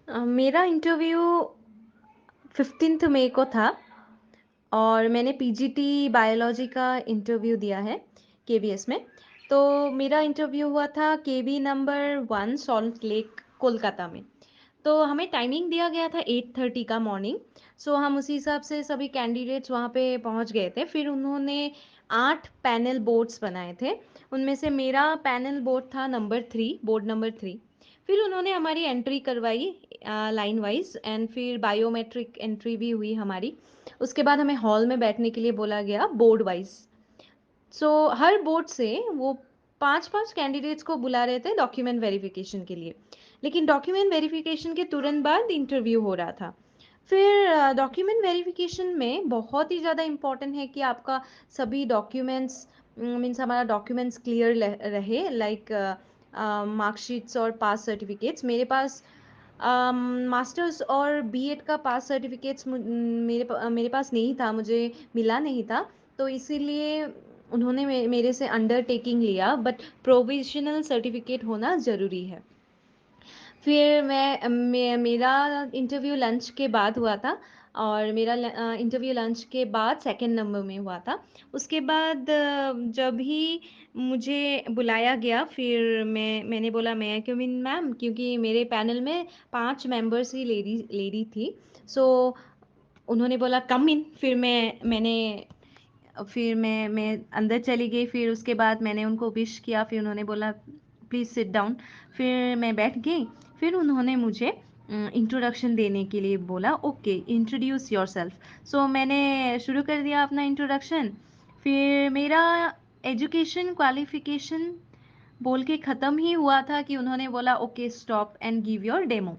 मेरा interview 15th मई को था और मैंने पीजीटी बायोलॉजी का इंटरव्यू दिया है केवीएस में। तो मेरा इंटरव्यू हुआ था केबी नंबर 1 सॉल्ट लेक कोलकाता में। तो हमें टाइमिंग दिया गया था 8:30 का मॉर्निंग। सो हम उसी हिसाब से सभी कैंडिडेट्स वहाँ पे पहुँच गए थे। फिर उन्होंने 8 पैनल बोर्ड्स बनाए थे। उनमें से मेरा पैनल बोर्ड था नंबर 3, बोर्ड नंबर 3। फिर उन्होंने हमारी एंट्री करवाई लाइन वाइज एंड फिर बायोमेट्रिक एंट्री भी हुई हमारी। उसके बाद हमें हॉल में बैठने के लिए बोला गया बोर्ड वाइज। सो हर बोर्ड से वो 5-5 कैंडिडेट्स को बुला रहे थे डॉक्यूमेंट वेरिफिकेशन के लिए। लेकिन डॉक्यूमेंट वेरिफिकेशन के तुरंत बाद इंटरव्यू हो रहा था। फिर डॉक्यूमेंट वेरिफिकेशन में बहुत ही ज़्यादा इम्पॉर्टेंट है कि आपका सभी डॉक्यूमेंट्स मीन्स हमारा डॉक्यूमेंट्स क्लियर रहे, लाइक मार्कशीट्स और पास सर्टिफिकेट्स। मेरे पास मास्टर्स और बीएड का पास सर्टिफिकेट्स मेरे पास नहीं था, मुझे मिला नहीं था। तो इसीलिए उन्होंने मेरे से अंडरटेकिंग लिया, बट प्रोविजनल सर्टिफिकेट होना ज़रूरी है। फिर मेरा इंटरव्यू लंच के बाद हुआ था और मेरा इंटरव्यू लंच के बाद सेकंड नंबर में हुआ था। उसके बाद जब ही मुझे बुलाया गया फिर मैंने बोला मैं कम इन मैम, क्योंकि मेरे पैनल में 5 मेंबर्स ही लेडी लेडी थी। सो उन्होंने बोला कम इन। फिर मैं अंदर चली गई। फिर उसके बाद मैंने उनको विश किया। फिर उन्होंने बोला प्लीज़ सिट डाउन। फिर मैं बैठ गई। फिर उन्होंने मुझे इंट्रोडक्शन देने के लिए बोला, ओके इंट्रोड्यूस योरसेल्फ। सो मैंने शुरू कर दिया अपना इंट्रोडक्शन। फिर मेरा एजुकेशन क्वालिफिकेशन बोल के ख़त्म ही हुआ था कि उन्होंने बोला okay stop and give your demo.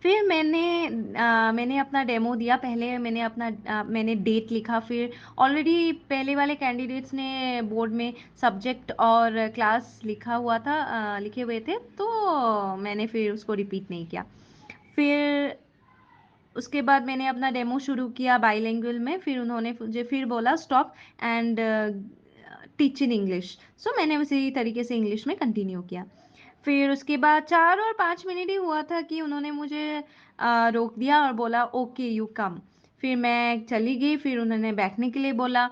फिर मैंने अपना डेमो दिया। पहले मैंने डेट लिखा। फिर ऑलरेडी पहले वाले कैंडिडेट्स ने बोर्ड में सब्जेक्ट और क्लास लिखा हुआ था, लिखे हुए थे, तो मैंने फिर उसको रिपीट नहीं किया। फिर उसके बाद मैंने अपना डेमो शुरू किया बाइलिंगुअल में। फिर उन्होंने मुझे फिर बोला stop and teach in English. So मैंने उसी तरीके से इंग्लिश में कंटिन्यू किया। फिर उसके बाद 4 और 5 मिनट ही हुआ था कि उन्होंने मुझे रोक दिया और बोला ओके यू कम। फिर मैं चली गई। फिर उन्होंने बैठने के लिए बोला।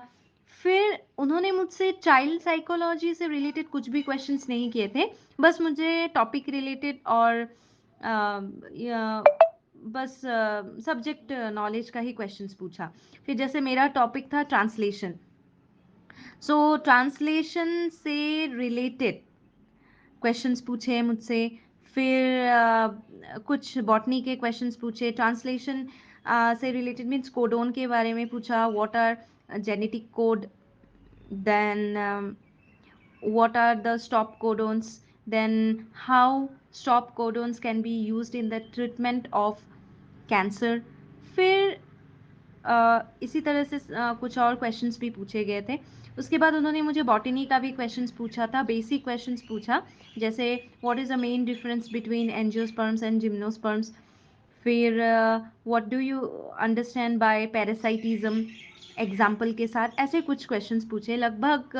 फिर उन्होंने मुझसे चाइल्ड साइकोलॉजी से रिलेटेड कुछ भी क्वेश्चंस नहीं किए थे। बस मुझे टॉपिक रिलेटेड और बस सब्जेक्ट नॉलेज का ही क्वेश्चंस पूछा। फिर जैसे मेरा टॉपिक था ट्रांसलेशन, सो ट्रांसलेशन से रिलेटेड क्वेश्चंस पूछे मुझसे। फिर कुछ बॉटनी के क्वेश्चंस पूछे। ट्रांसलेशन से रिलेटेड मीन्स कोडोन के बारे में पूछा, what are genetic code, then what are the stop codons, then how stop codons can be used in the treatment of cancer। फिर इसी तरह से कुछ और क्वेश्चंस भी पूछे गए थे। उसके बाद उन्होंने मुझे बॉटनी का भी क्वेश्चंस पूछा था, बेसिक क्वेश्चंस पूछा, जैसे what is the main difference between angiosperms and gymnosperms. फिर what do you understand by parasitism example के साथ। ऐसे कुछ क्वेश्चंस पूछे, लगभग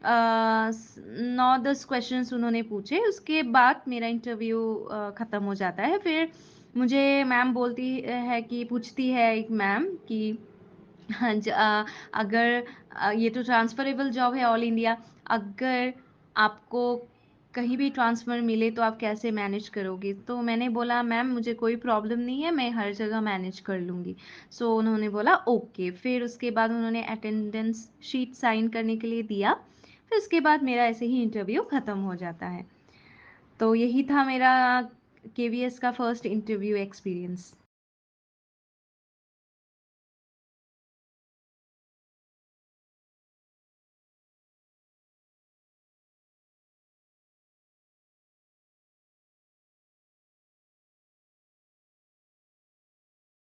9-10 क्वेश्चंस उन्होंने पूछे। उसके बाद मेरा इंटरव्यू ख़त्म हो जाता है। फिर मुझे मैम बोलती है कि पूछती है एक मैम कि हाँ अगर ये तो ट्रांसफरेबल जॉब है ऑल इंडिया, अगर आपको कहीं भी ट्रांसफ़र मिले तो आप कैसे मैनेज करोगे? तो मैंने बोला मैम मुझे कोई प्रॉब्लम नहीं है, मैं हर जगह मैनेज कर लूँगी। सो उन्होंने बोला ओके। फिर उसके बाद उन्होंने अटेंडेंस शीट साइन करने के लिए दिया। फिर उसके बाद मेरा ऐसे ही इंटरव्यू ख़त्म हो जाता है। तो यही था मेरा केवीएस का फर्स्ट इंटरव्यू एक्सपीरियंस।